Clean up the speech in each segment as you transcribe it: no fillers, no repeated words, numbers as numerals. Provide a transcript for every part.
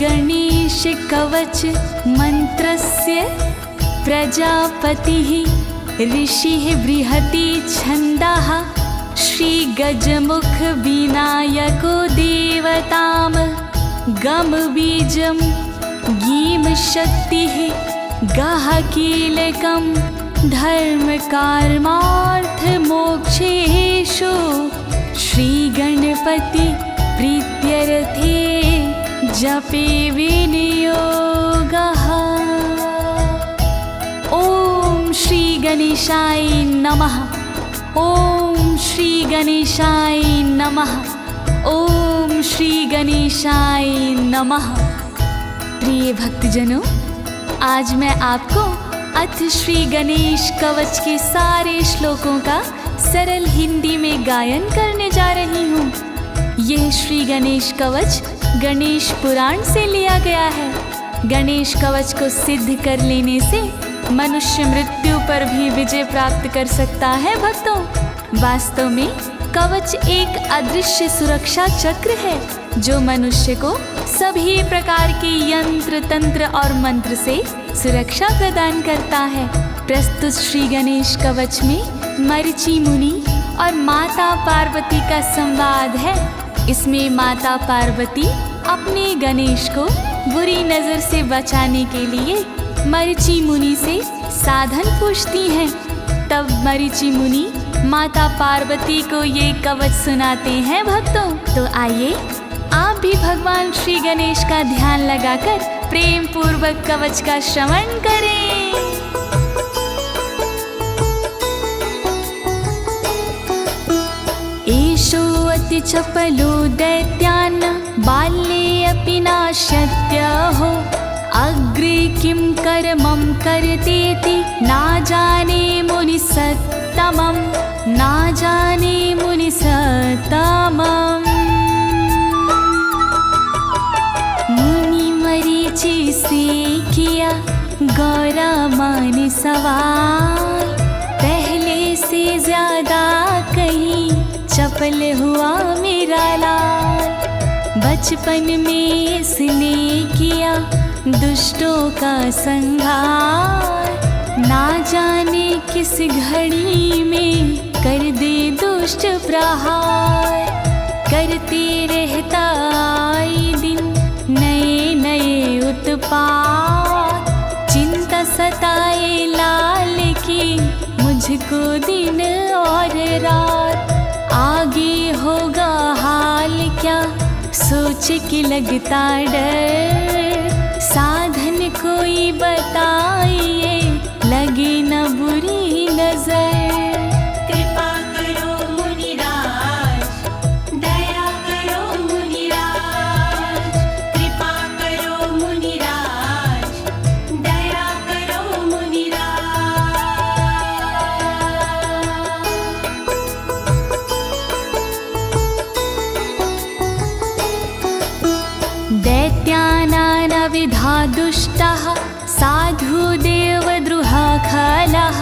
गणेश कवच मंत्रस्य प्रजापतिः ऋषिः बृहति छन्दः श्री गजमुख विनायको देवताम गम बीजम गीम शक्तिः गह कीलकम धर्म कर्मार्थ मोक्षेषु श्री गणपति प्रीत्यर्थे जपे विनियोगः। ओम श्री गणेशाय नमः। ओम श्री गणेशाय नमः। ओम श्री गणेशाय नमः। प्रिय भक्तजनों, आज मैं आपको अथ श्री गणेश कवच के सारे श्लोकों का सरल हिंदी में गायन करने जा रही हूँ। यह श्री गणेश कवच गणेश पुराण से लिया गया है। गणेश कवच को सिद्ध कर लेने से मनुष्य मृत्यु पर भी विजय प्राप्त कर सकता है। भक्तों, वास्तव में कवच एक अदृश्य सुरक्षा चक्र है जो मनुष्य को सभी प्रकार के यंत्र तंत्र और मंत्र से सुरक्षा प्रदान करता है। प्रस्तुत श्री गणेश कवच में मरीचि मुनि और माता पार्वती का संवाद है। इसमें माता पार्वती अपने गणेश को बुरी नजर से बचाने के लिए मरीचि मुनि से साधन पूछती हैं। तब मरीचि मुनि माता पार्वती को ये कवच सुनाते हैं। भक्तों, तो आइए आप भी भगवान श्री गणेश का ध्यान लगाकर प्रेम पूर्वक कवच का श्रवण करें। एषो अति चपलो दैत्यान् बाल्ये अपि नाश्यत्यहो अग्रे किं कर्मं करतेति ना जाने मुनिसत्तमं ना जाने मुनिसत्तमम्। मुनि मरीचि से किया गौरमान सवाल, पहले से ज्यादा कहीं चपल हुआ मेरा लाल। बचपन में इसने किया दुष्टों का संहार, ना जाने किस घड़ी में कर दे दुष्ट प्रहार। करते रहता आए दिन नए नए उत्पात, चिंता सताए लाल की मुझको दिन और रात। आगे होगा हाल क्या सोच के लगता डर, साधन कोई बताइए लगे न बुरी नजर। कृपा करो मुनिराज, दया करो मुनिराज। कृपा करो मुनिराज, दया करो मुनिराज। दैत्यानानविधा दुष्टः साधु देवद्रुहा खलः,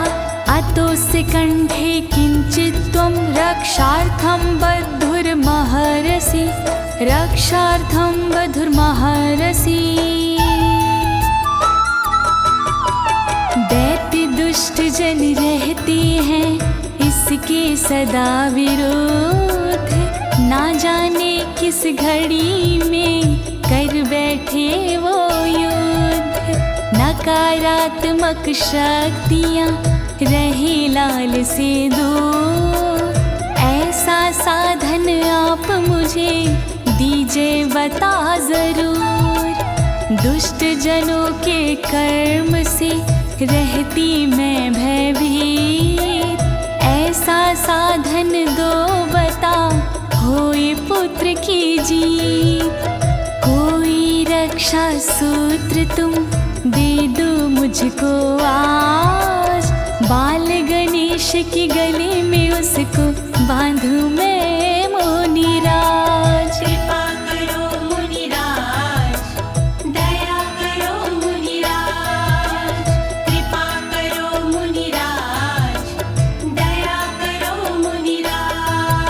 अतोऽस्य कण्ठे किञ्चित् त्वं रक्षार्थं बद्धुर्महर्षि, रक्षार्थं बद्धुर्महर्षि। दैत्य दुष्ट जन रहते हैं इसके सदा विरोध, ना जाने किस घड़ी में कर बैठे वो युद्ध। नकारात्मक शक्तियाँ रहे लाल से दूर, ऐसा साधन आप मुझे दीजिए बता जरूर। दुष्ट जनों के कर्म से रहती मैं भयभीत, ऐसा साधन दो बता होए पुत्र की जीत। कोई रक्षा सूत्र तुम दे दो मुझको आज, बाल गणेश के गले में उसको बांधूं मैं मुनिराज। कृपा करो मुनिराज, दया करो मुनिराज। कृपा करो मुनिराज, दया करो मुनिराज।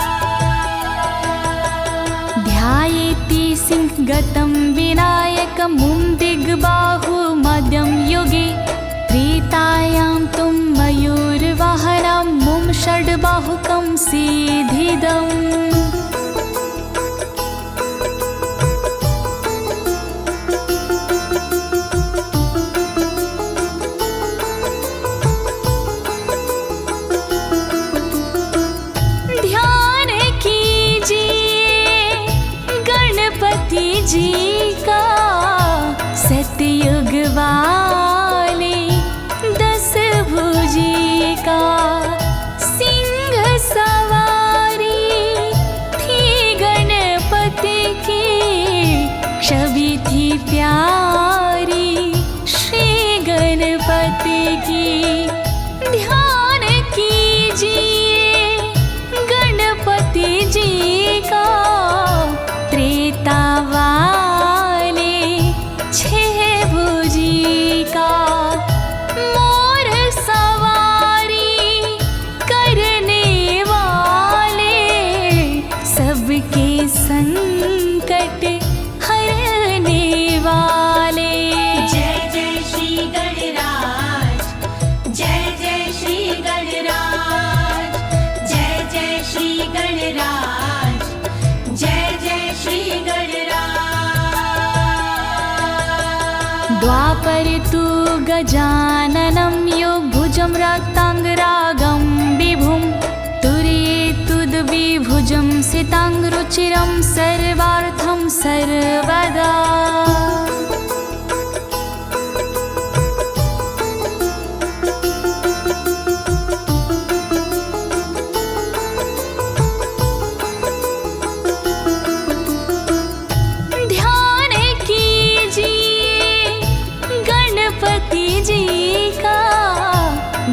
ध्यायेति सिंहगतं विनायक मुं दिग्बाहु मध्यं युगे त्रेतायां तुं मयूरवाहनं मुं षड्बाहुकं सीधिदम् जी का सतयुग वाले 10 भुजी का सिंह सवारी थी गणपति की छवि थी प्यारी श्री गणपति की ध्यान कीजिए गणपति जी का त्रेता वाले 6 भुजी का मोर सवारी करने वाले सबके संकट हरने वाले। जय जय श्री गणराज, जय जय श्री गणराज, जय जय श्री गणराज, जय जय श्री गणराज। द्वापर तु गजाननं योगभुजं रक्ताङ्गरागं विभुं तुरीतुद्विभुजं सिताङ्गरुचिरं सर्वार्थं सर्वदा।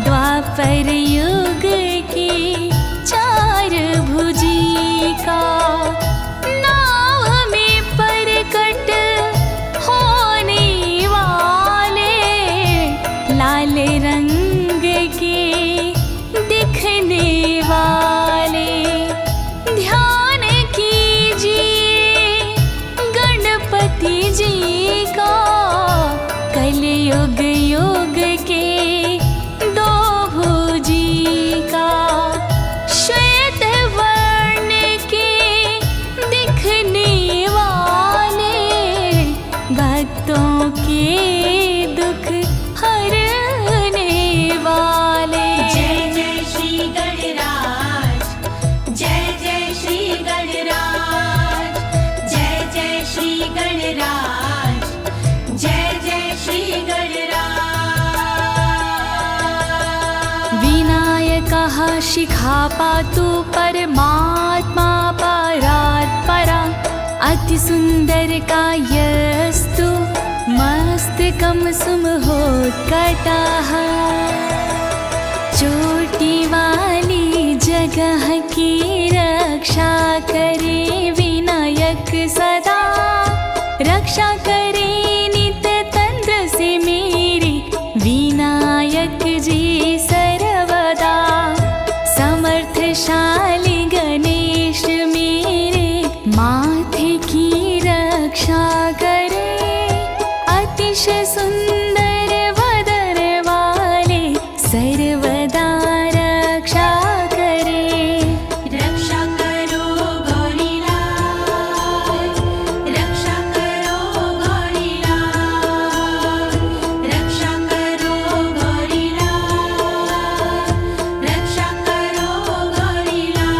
द्वापर युग की 4 भुजी का नाव में प्रकट होने वाले लाल रंग के दिखने वाले। ध्यान कीजिए गणपति जी का कलयुग युग के 2 भुजी का श्वेत वर्ण के दिखने वाले भक्तों के दुख हरने वाले। जय जय श्री गणराज, जय जय श्री गणराज, जय जय श्री गणराज, जय जय श्री गणराज। विनायकः शिखा पातु परमात्मा परात्परा अतिसुन्दर कायस्तु मस्तकं सुमहोत्कटः। चोटी वाली जगह की रक्षा करे विनायक सदा, रक्षा करे नित्य तंत्र से मेरी विनायक जी सर्वदा। समर्थशाली गणेश मेरे माथे की रक्षा करे, अतिशय सुंदर वदन वाले सर्वदा रक्षा करे। रक्षा करो गौरीलाल, रक्षा करो गौरीलाल, रक्षा करो गौरीलाल, रक्षा करो गौरीलाल।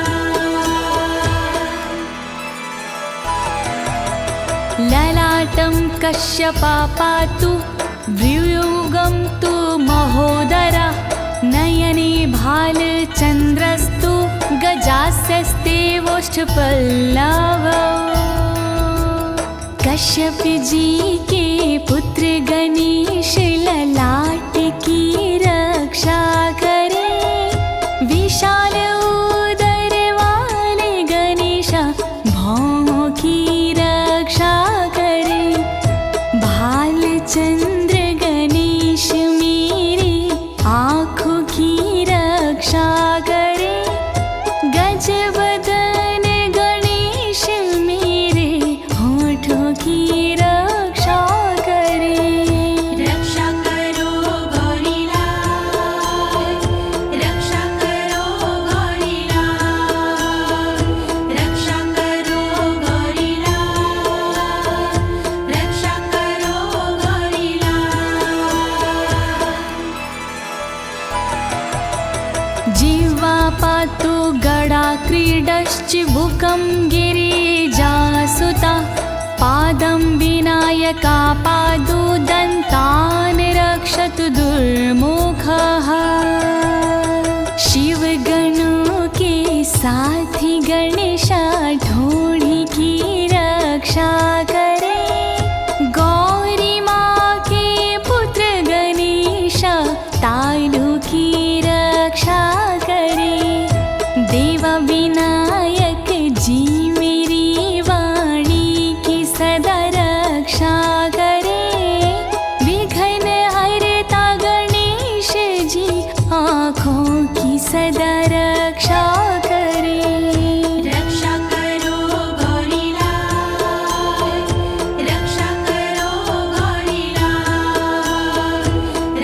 ललाटं कश्यपा पातु व्यूयुगं तु महोदरा, नयने भालचन्द्रस्तु गजास्यस्ते वोष्ठपल्लवौ। कश्यप जी के पुत्र गणेश ललाट की रक्षा करे, विशाल उदर वाले गणेशा भौं की रक्षा करे। भालचंद्र गणेश मेरे आँखों की रक्षा करे, गजवदन गणेश मेरे होठों की रक्षा क्रीडश्चिबुकं गिरिजासुता पादं विनायकापादो दन्तान् रक्षतु दुर्मुखः। शिवगणों के साथी गणेशा ढोढ़ी की रक्षा करे। गौरी माँ के पुत्र गणेशा तालू की रक्षा करे। देवा विनायक जी मेरी वाणी की सदा रक्षा करे। विघ्न हरता गणेश जी आँखों की सदा रक्षा करे। रक्षा करो गौरी लाल, रक्षा करो गौरी लाल,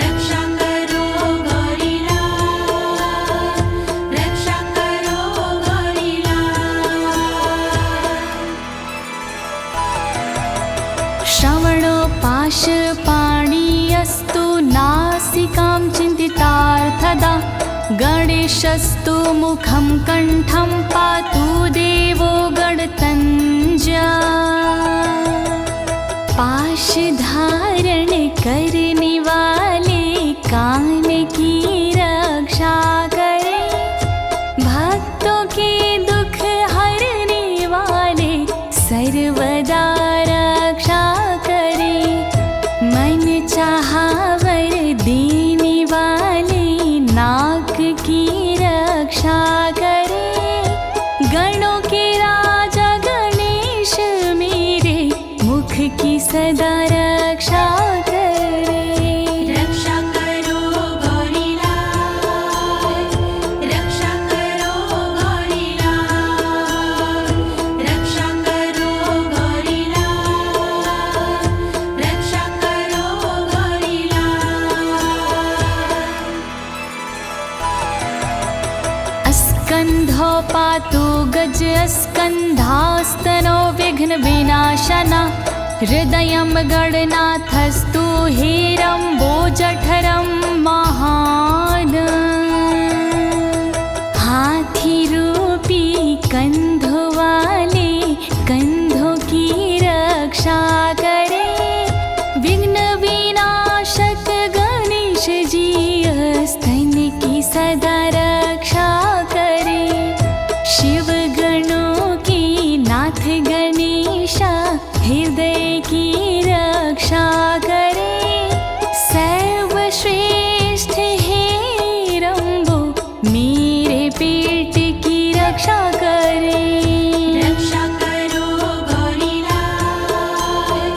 रक्षा करो गौरी लाल, रक्षा करो गौरी लाल। श्रवणोपाशपाणियस्तु नासिकां चिन्तितार्थदा। गणेशस्तु मुखं कण्ठं पातु देवो गणतञ्जा। पाश धारण करने वाले कान की रक्षा करे। भक्तों के दुख हरने वाले सर्वदा रक्षा करे। मन चाहा वर देने वाले नाक की रक्षा करे। गणों के राजा गणेश मेरे मुख की सदा रक्षा करे। रक्षा करो गौरी लाल, रक्षा करो गौरी लाल, रक्षा करो गौरी लाल, रक्षा करो गौरी लाल। स्कन्धो पातु गज स्कन्धास्तनो विघ्न विनाशना। हृदयं गणनाथस्तु हेरम्बोजठरं महान्। हाथी रूपी कंधों वाले कंधों की रक्षा करे। विघ्न विनाशक गणेश जी स्तन की सदा रक्षा करे। शिव गणों की नाथ गणेशा हृदय की रक्षा करे। सर्वश्रेष्ठ हेरम्बो मेरे पेट की रक्षा करे। रक्षा करो गौरी लाल,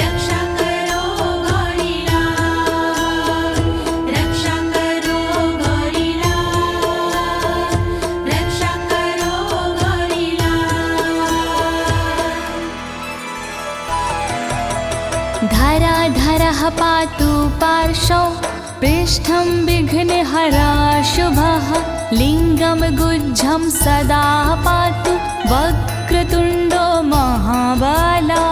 रक्षा करो गौरी लाल, रक्षा करो गौरी लाल, रक्षा करो गौरी लाल। धराधरः पातु पार्श्वौ पृष्ठं विघ्नहरा शुभः। लिङ्गं गुज्झं सदा पातु वक्रतुण्डो महाबला।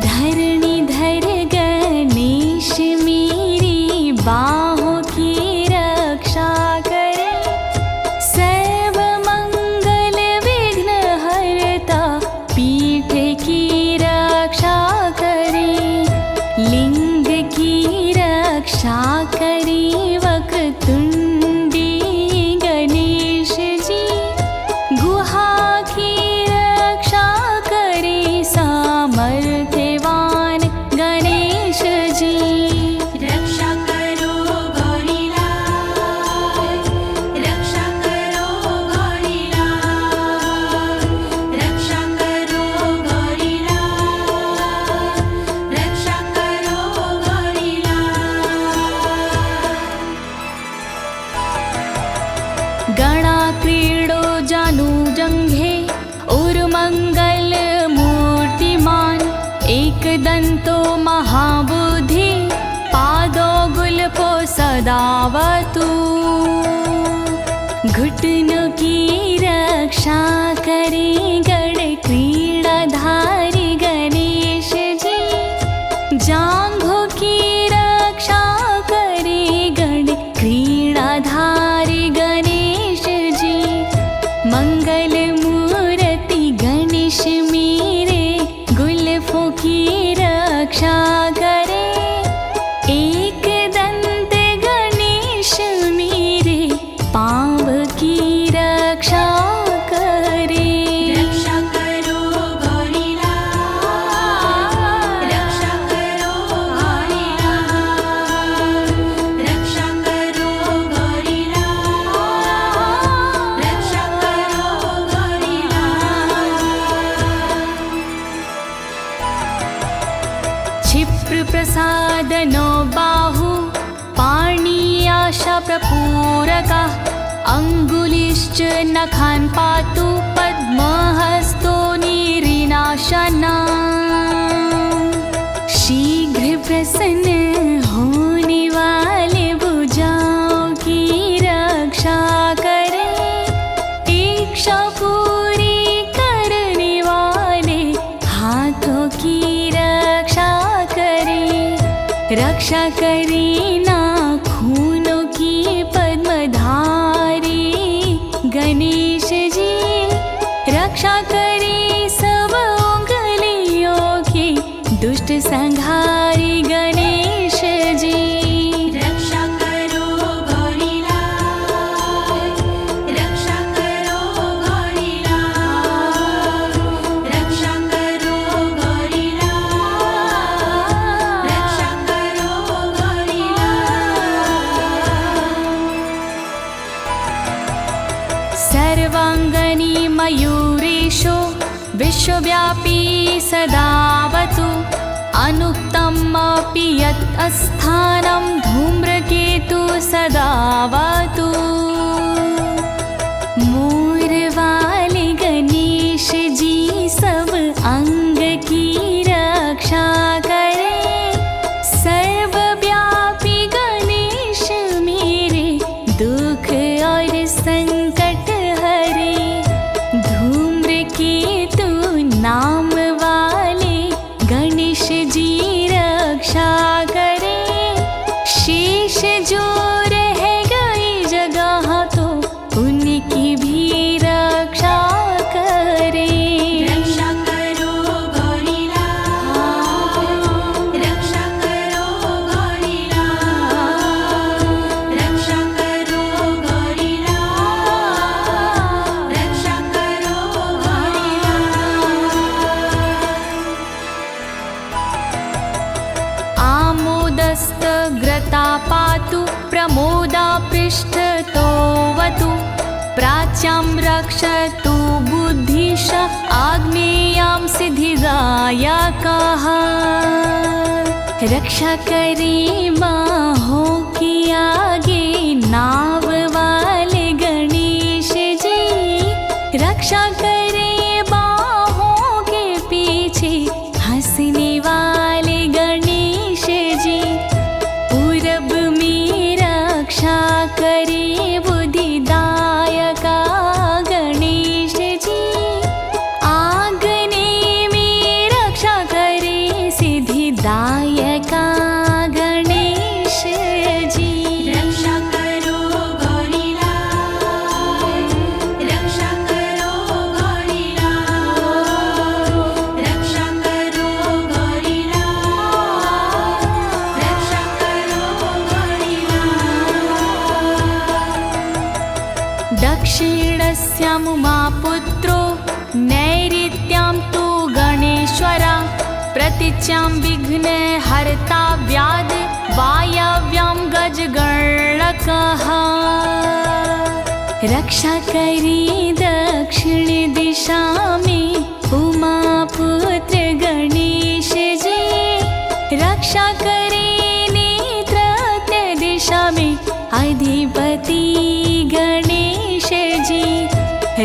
धरणीधर गणेश मेरी बाहों की रक्षा करे। सर्वमंगल विघ्न हरता पीठ की रक्षा करे। लिंग की रक्षा करे वक्रतुंडी गणेश जी। गुहा की रक्षा करे सामर्थ्यवान गणेश जी। रक्षा करो गौरी लाल, रक्षा करो गौरी लाल, रक्षा करो गौरी लाल, रक्षा करो गौरी लाल। गणा क्रीडो जानु जंघे उर्मंगल मूर्तिमान। एकदंतो महाबुद्धि पादो गुल्फो सदावतु। घुटनों की रक्षा करे गण क्रीड़ाधारी गणेश जी। जांघों की रक्षा करे गण क्रीड़ाधारी गणेश जी। पूरकः अङ्गुलिश्च नखान् पातु पद्महस्तो निरिनाशना शीघ्र प्रसन्न होने वाले भुजाओं की रक्षा करे इच्छा पूरी करने वाले हाथों की रक्षा करे नाखूनों की पद्मधारी गणेश जी रक्षा करे सब उंगलियों की दुष्ट संहारी गणेश जी रक्षा करो गौरीलाल रक्षा करो गौरीलाल रक्षा करो गौरीलाल रक्षा करो गौरीलाल सर्वांगनी मयूरेशो विश्वव्यापी सदावतु अनुक्तमपि यत् अस्थानं धूम्रकेतु सदावतु मोरवाले गणेश जी सब अंग की रक्षा करे सर्वव्यापी गणेश मेरे दुख और संकट हरे धूम्रकेतु नाम वाले गणेश जी रक्षा करे शेष जो रह गई जगह तो उनकी भी रक्षा करे रक्षा करो गौरीलाल रक्षा करो गौरीलाल रक्षा करो गौरीलाल रक्षा करो गौरीलाल आमोदस्तग्रता पातु प्रमोदा पृष्ठतोवतु प्राच्यां रक्षतु बुद्धिश आग्नेयां सिद्धिदायकः रक्षा करे बाहों की आगे नाव वाले गणेश जी रक्षा करे बाहों के पीछे हंसने वाले गणेश जी पूरब में रक्षा करे बुद्धिदायका गणेश जी आग्ने में रक्षा करे सिद्धिदायका गणेश जी रक्षा करो गौरीलाल रक्षा करो गौरीलाल रक्षा करो गौरीलाल रक्षा करो गौरीलाल दक्षिणस्यां उमापुत्रो नैऋत्यां तु गणेश्वरा प्रतीच्यां विघ्नहर्ता व्याध वायव्यां गजगणकः रक्षा करे दक्षिण दिशा में उमापुत्र गणेश जी रक्षा करे नेत्रत्य दिशा में अधिपति गणेश जी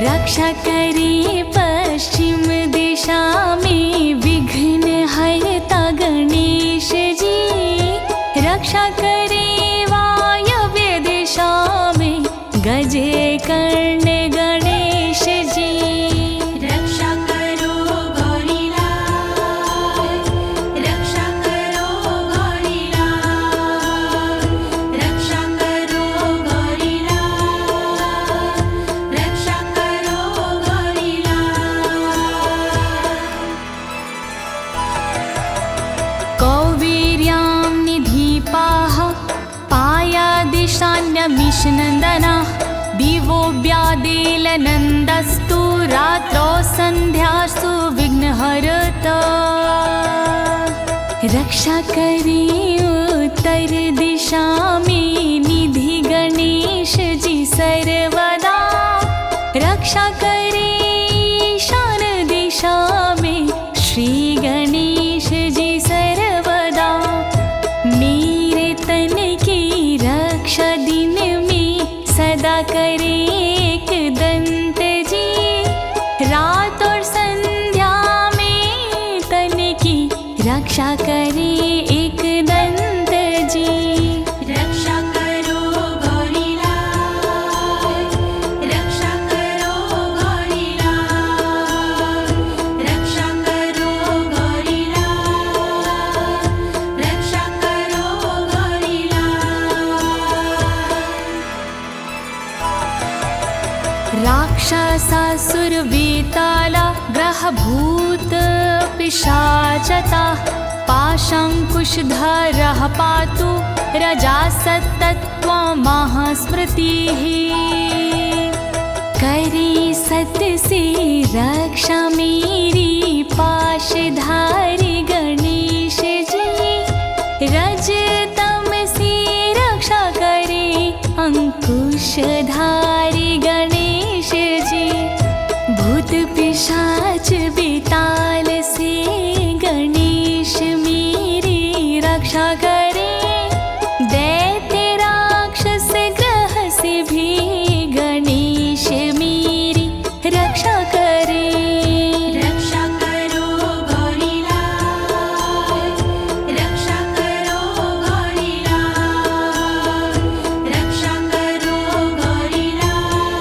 रक्षा करे पश्चिम दिशा में विघ्नहर्ता गणेश जी रक्षा करे वायव्य दिशा में गजकर्ण गणेश जी रक्षा करो गौरीलाल रक्षा करो गौरीलाल रक्षा करो गौरीलाल रक्षा करो गौरीलाल कौवीर्यां निधिपाः पायादिशान्यमिषनन्दना दिवो व्यादेलनन्दस्तु रात्रौ सन्ध्यासु विघ्नहरता रक्षा करे उत्तर दिशा में निधि गणेश जी सर्वदा रक्षा करे ईशान दिशा में श्री गणेश जी सर्वदा मेरे तन की रक्षा दिन महासासुरवेताला ग्रहभूत पिशाचता पाशाङ्कुशधरः पातु रजासत्तत्त्वमहास्मृतिः करे सत्य से रक्षा मेरी पाशधारी गणेश जी रजतम से रक्षा करे अंकुशधारी गणेश जी भूत पिशाच बेताल से गणेश मेरी रक्षा करे दैत्य राक्षस ग्रह से भी गणेश मेरी रक्षा करे रक्षा करो गौरीलाल रक्षा करो गौरीलाल रक्षा करो गौरीलाल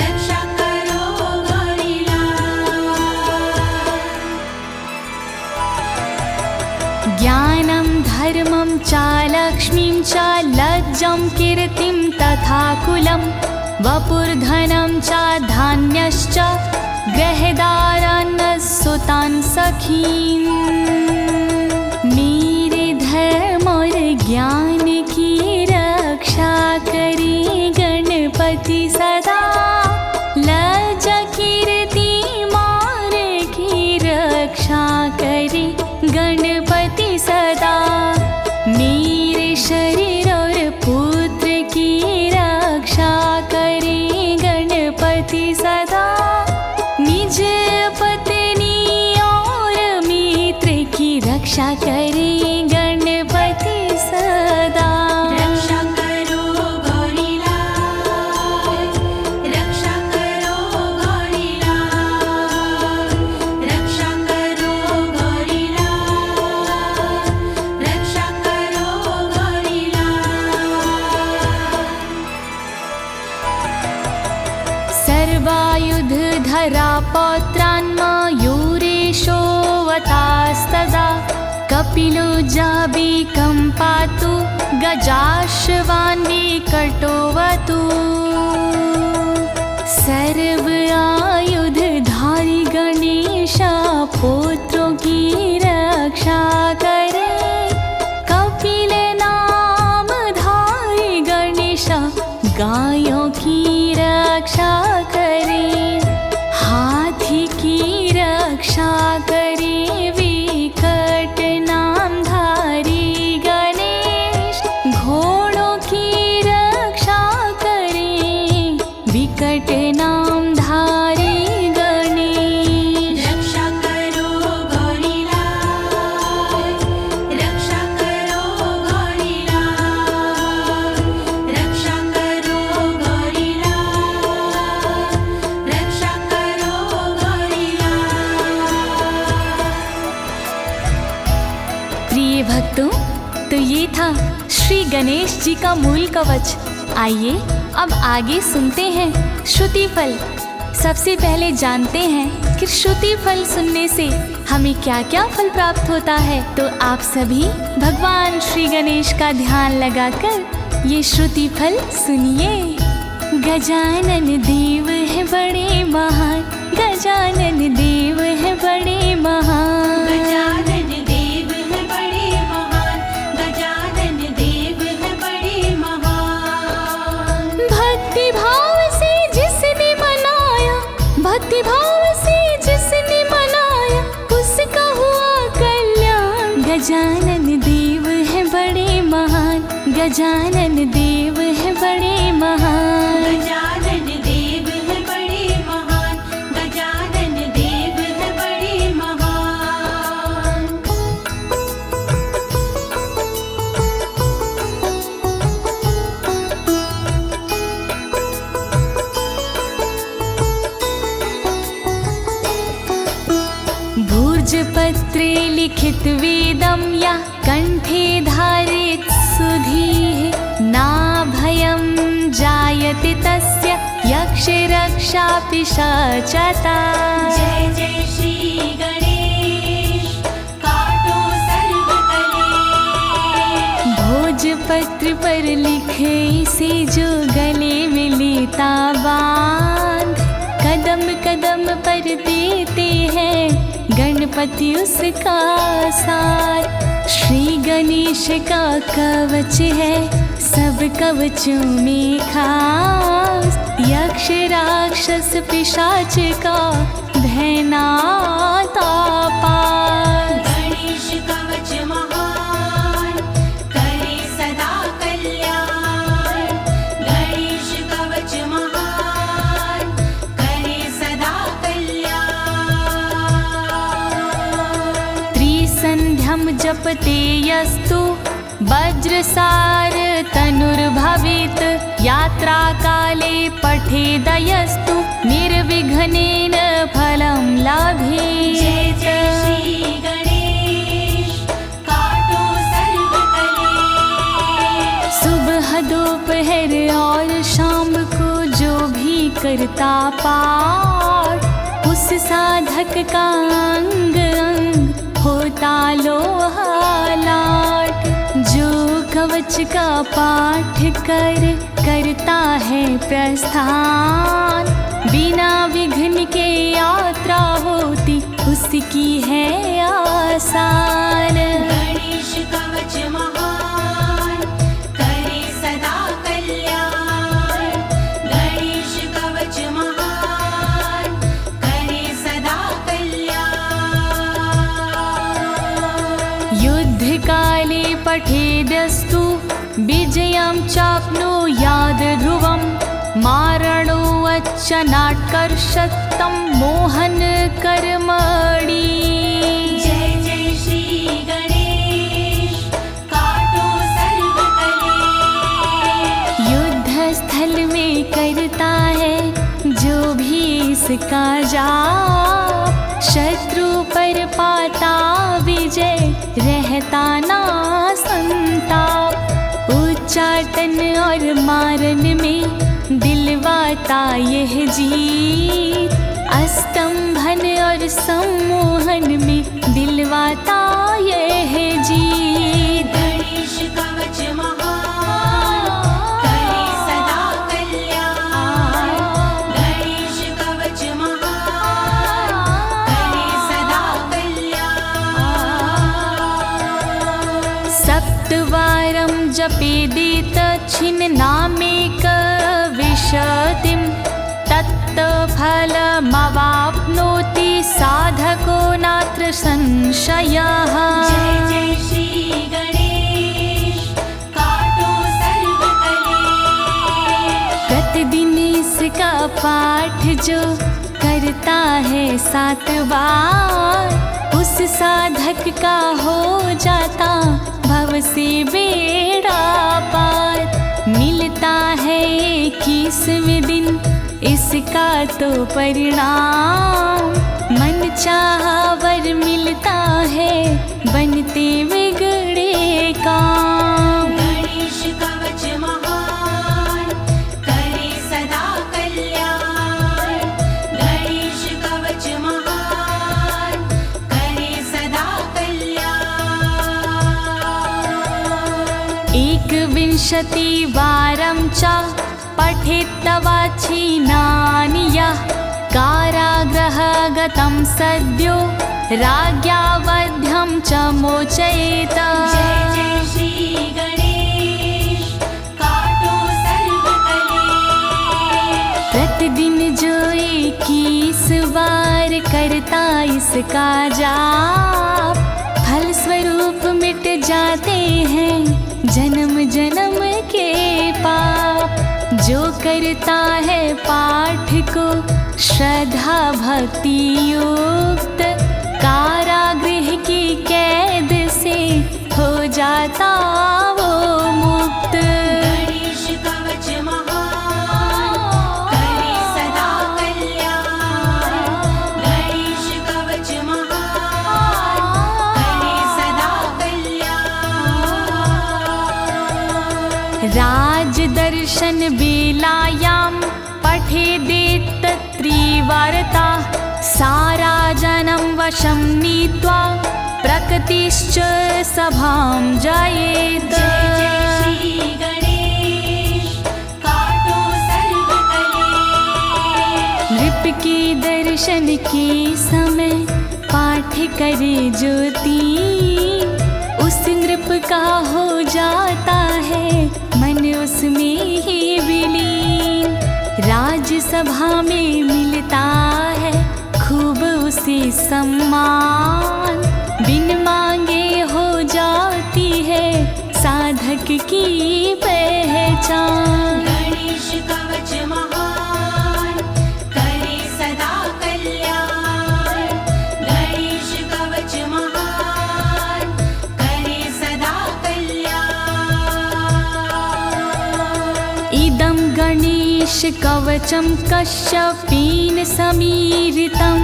रक्षा करो गौरीलाल ज्ञानं धर्मं च लक्ष्मीं च लज्जं कीर्तिं तथा कुलं वपुर्धनं च धान्यश्च गृहदारान् सुतान् सखीन् मेरे धर्म और ज्ञान की रक्षा करे गणपति सदा लज्जा कीर्ति मार की रक्षा करे गणपति सदा मेरे शरीर और पुत्र की रक्षा करे गणपति सदा निज पत्नी और मित्र की रक्षा करे गणपति सदा रक्षा करो गौरीलाल रक्षा करो गौरीलाल रक्षा करो गौरीलाल रक्षा करो गौरीलाल सर्वायुधधरा पौत्रान् मयूरेशोऽवतास्तदा कपिलो जाबिकं पातु गजाश्वान्विकटोऽवतु सर्व आयुधधारी गणेश पुत्रों की रक्षा करे कपिल नाम धारी गणेश गायों की रक्षा करे हाथी की रक्षा करे विकट नामधारी गणेश घोड़ों की रक्षा करे विकट नामधारी गणेश रक्षा करो गौरीलाल रक्षा करो गौरीलाल रक्षा करो गौरीलाल रक्षा करो गौरीलाल प्रिय भक्तों, तो ये था श्री गणेश जी का मूल कवच। आइए अब आगे सुनते हैं श्रुति फल। सबसे पहले जानते हैं कि श्रुति फल सुनने से हमें क्या क्या फल प्राप्त होता है। तो आप सभी भगवान श्री गणेश का ध्यान लगाकर ये श्रुति फल सुनिए। गजानन देव है बड़े महान, गजानन देव है बड़े महान, गजानन देव है बड़े महान गजानन देव है बड़े महान भक्ति भाव से जिसने मनाया, भक्ति भाव से जिसने मनाया उसका हुआ कल्याण। गजानन देव है बड़े महान, गजानन देव है बड़े महान, गजानन देव है बड़े महान गजानन देव है बड़े महान भूर्जपत्रे लिखित वेदं या कंठे धारित सुधीः नाभयं जायते तस्य यक्षरक्षा पिशाचता। जय जय श्री गणेश काटो सर्वकलेश भोजपत्र पर लिखे से जो गले में लेता बाण कदम कदम पर देते हैं गणपति उसका साथ। श्री गणेश का कवच है सब कवचों में खास। यक्ष राक्षस पिशाच का भय नाता पार। गणेश कवच महान करे सदा कल्याण। गणेश कवच महान करे सदा कल्याण। त्रिसन्ध्यं जपते यस्तु वज्रसार तनुर्भवेत्। यात्रा काले पठेदयस्तु निर्विघ्नेन फलं लभेत्। जय जय श्री गणेश काटो सर्व कलेश। सुबह दोपहर और शाम को जो भी करता पाठ, उस साधक का अंग अंग होता लोहालाट। जो कवच का पाठ करता है प्रस्थान, बिना विघ्न के यात्रा होती उसकी है आसान। गणेश कवच महान करे सदा कल्याण। गणेश कवच महान करे सदा कल्याण। युद्ध काले पठेदस्तु विजयं चाप्नुयात् ध्रुवम्। मारणोच्च नाट्कर्षतं मोहन कर्मणि। जय जय श्री गणेश काटो सर्व कलेश। युद्ध स्थल में करता है जो भी इसका जाप, शत्रु पर पाता विजय रहता ना संताप। उच्चाटन और मारन में दिलवाता यह जीत, अस्तंभन और सम्मोहन में दिलवाता यह जीत। गणेश कवच महान करे सदा कल्याण। गणेश कवच महान करे सदा कल्याण। सप्तवारं जपेदेत छिन्नामेक विशतिं। तत्फलमवाप्नोति साधको नात्र संशयः। जय जय श्री गणेश काटो सर्व कलेश। प्रतिदिन इसका पाठ जो करता है 7 बार, उस साधक का हो जाता भव से बेड़ा पार। मिलता है 21वें दिन इसका तो परिणाम। मन चाहा वर मिलता है बनते बिगड़े काम। गणेश कवच महान करे सदा कल्याण। गणेश कवच महान करे सदा कल्याण। 21वारं च पठेत्तवाचिनानि यः। कारागृहगतं सद्यो राज्ञा वध्यं च मोचयेत। जय जय श्री गणेश काटो सर्व कलेश। प्रतिदिन जो 21 बार करता इसका जाप, फल स्वरूप मिट जाते हैं जन्म जन्म के पाप। जो करता है पाठ को श्रद्धा भक्ति युक्त, कारागृह की कैद से हो जाता वो मुक्त। गणेश कवच महान करे सदा कल्याण। गणेश कवच महान करे सदा कल्याण। राज दर्शन बेलायां पठेदेत त्रिवारता। सारा जनं वशं नीत्वा प्रकृतिश्च सभां जयेत्। जय जय श्री गणेश काटो सर्व कलेश। नृप की प्रवचन के समय पाठ करे ज्योति, उस नृप का हो जाता है मन उसमें ही विलीन। राजसभा में मिलता है खूब उसे सम्मान, बिन मांगे हो जाती है साधक की पहचान। गणेश कवच महान करे सदा कल्याण, गणेश कवच महान करे सदा कल्याण। इदं गणेश कवचं कश्यपेन समीरितं,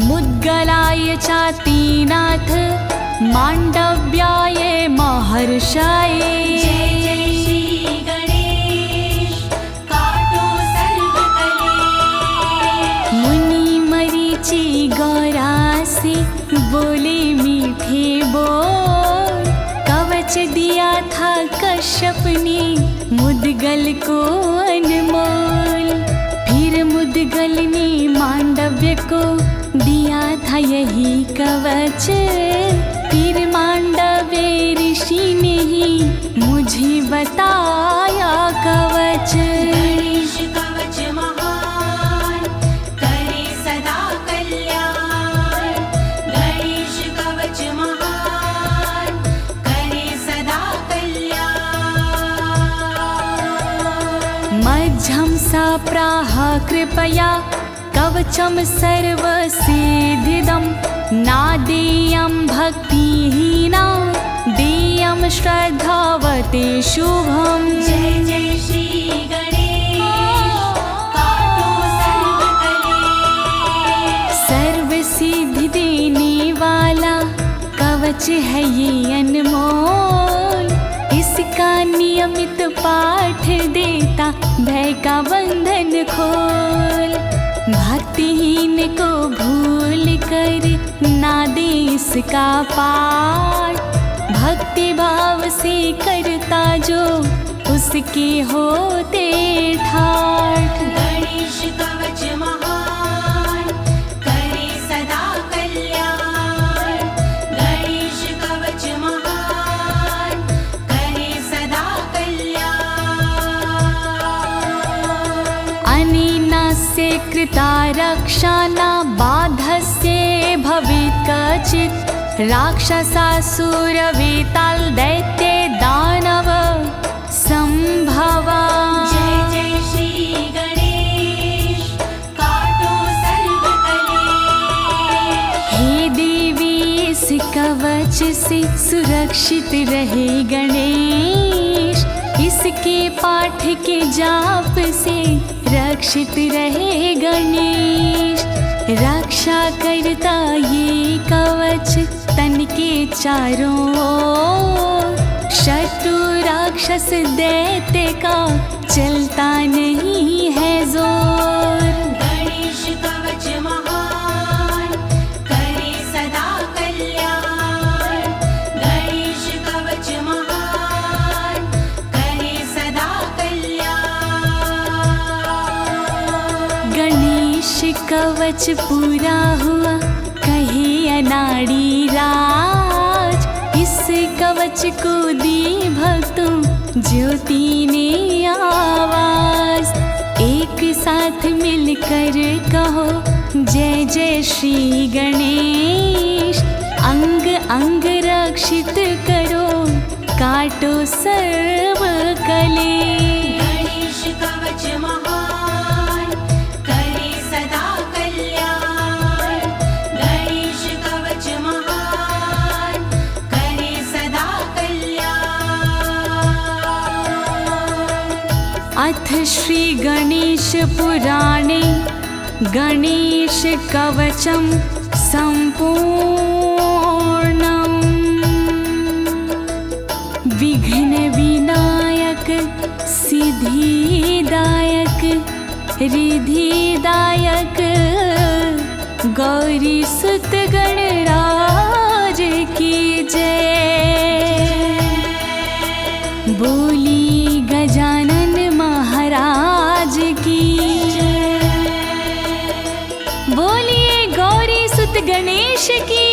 मुद्गलाय चातिनाथ माण्डव्याय महर्षये। जय जय श्री गणेश काटो सर्व कलेश। मुनि मरीचि गौरा से बोले मीठे बोल, कवच दिया था कश्यप ने मुद्गल को अनमोल। फिर मुद्गल ने मांडव्य को दिया था यही कवच, फिर मांडव्य ऋषि ने ही मुझे बताया कवच। गणेश कवच महान करे सदा कल्याण, गणेश कवच महान करे सदा कल्याण। मध्यम सा प्राह कृपया कवचं सर्वसिद्धिदं, नादेयं भक्तिहीना देयं श्रद्धावते शुभम्। जय जय श्री गणेश काटो सर्व कलेश। सर्व सिद्धि देने वाला कवच है ये अनमोल, इसका नियमित पाठ देता भय का बंधन खोल। भक्तिहीन को भूल कर ना दे इसका पाठ, भक्ति भाव से करता जो उसके होते ठाठ। गणेश कवच महान करे सदा कल्याण, गणेश कवच महान करे सदा कल्याण। अनेनास्य कृता रक्षा न बाधस्य भवेत् कचित्, राक्षसासुरवेताल दैत्य दानव संभवा। जय जय श्री गणेश काटो सर्व कलेश। हे देवी इस कवच से सुरक्षित रहे गणेश, इसके पाठ के जाप से रक्षित रहे गणेश। रक्षा करता ये कवच तन के चारों ओर, शत्रु राक्षस दैत्य का चलता नहीं है जोर। गणेश कवच महान करे सदा कल्याण, गणेश कवच महान करे सदा कल्याण। गणेश कवच पूरा हुआ कहे अनाड़ी राज, इस कवच को दी भक्तों ज्योति ने आवाज। एक साथ मिलकर कहो जय जय श्री गणेश, अंग अंग रक्षित करो काटो सर्व कलेश। गणेश कवच महान करे सदा कल्याण, गणेश कवच महान करे सदा कल्याण। अथ श्री गणेश पुराणे गणेश कवचं सम्पूर्णम्। विघ्न विनायक सिद्धिदायक रिधिदायक गौरी सुत गणराज की जय। बोली गजानन महाराज की जय। बोलिए गौरी सुत गणेश की